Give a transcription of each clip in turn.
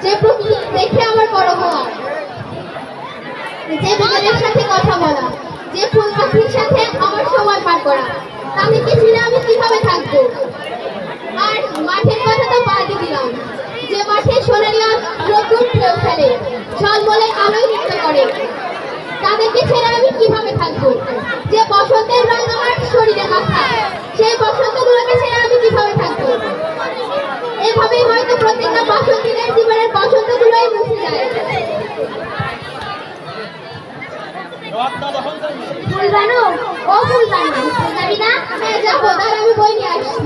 যে প্রকৃতি দেখে আমার বড় হওয়া, যে বিকেলের সাথে কথা বলা, যে ফুল পাখির সাথে আমার সময় পার করা, তাদেরকে ছেড়ে আমি কিভাবে থাকবো? আর মাঠের কথা তো বাদই দিলাম, যে মাঠে সোনালি নতুন ঢেউ খেলে, ঝলমলে আলোয় নৃত্য করে, তাদেরকে ছেড়ে আমি কিভাবে থাকবো? যে বসন্তের রং আমার শরীরে মাখা, সেই বসন্তগুলোকে ছেড়ে আমি কিভাবে থাকবো? এভাবেই হয়তো প্রত্যেকটা বসন্তীদের জীবনের বসন্তগুলোই মুছে যায়। ফুলবানু, ও ফুলবানু, যাবি না? হ্যাঁ যাবো, দাঁড়া আমি বই নিয়ে আসছি।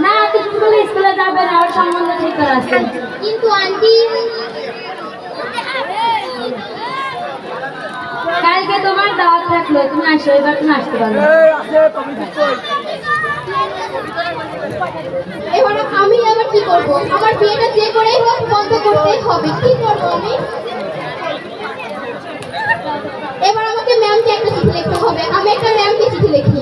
না, তুমি স্কুলে যাবে না, ওর সম্বন্ধ ঠিক করা আছে। কিন্তু আন্টি, কালকে তোমার দাওয়াত থাকলো, তুমি আসো, এবার তুমি আসতে পারো। এবার আমি আবার কি করবো? আমার বিয়েটা যে করেই হোক বন্ধ করতেই হবে। কি করবো আমি? এবার আমাকে ম্যামকে একটা চিঠি লিখতে হবে। আমি একটা ম্যামকে চিঠি লিখি।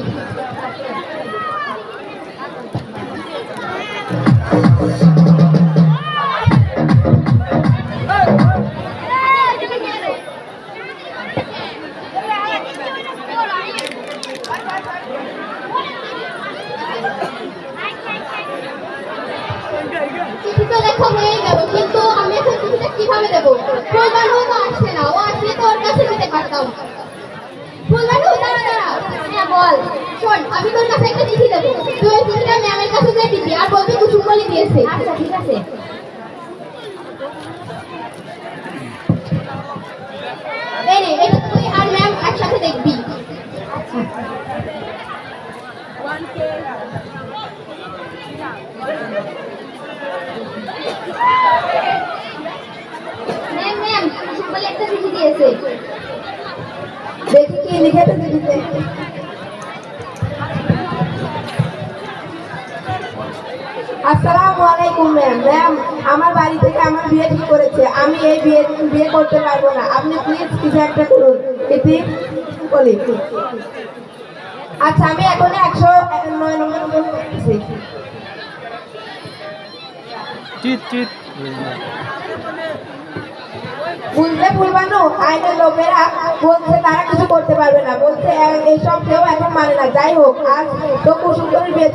চিঠি তো লেখা হয়ে গেল, কিন্তু আমি এখন চিঠিটা কিভাবে দেবো? ফুলবানু তো আসছে না, ও আসলে তো ওর কাছে যেতে পারতাম। ফুলবানু, দাঁড়া দাঁড়া। হ্যাঁ বল। শোন, আমি তোর কাছে একটা চিঠি দেবো, তুই ওই চিঠিটা ম্যামের কাছে দিয়ে দিবি আর বলবি কুসুম বলে দিয়েছে। আচ্ছা ঠিক আছে। এই রে, এটা তুই আর ম্যাম একসাথে দেখবি। ম্যাম ম্যাম, কুসুম বলে একটা চিঠি দিয়েছে। দেখি কি লিখেছে চিঠিতে। আসসালামু আলাইকুম ম্যাম। ম্যাম, আমার বাড়ি থেকে আমার বিয়ে ঠিক করেছে। আমি এই বিয়ে করতে পারবো না। আপনি প্লিজ কিছু একটা করুন। এটি বলি। আচ্ছা, আমি এখন 109 নম্বর করতেছি। বুঝলে ফুলবানু, আইনের লোকেরা বলছে তারা কিছু করতে পারবে না, বলছে এইসব কেউ এখন মানে না। যাই হোক, আজ তো কুসুম বিয়ে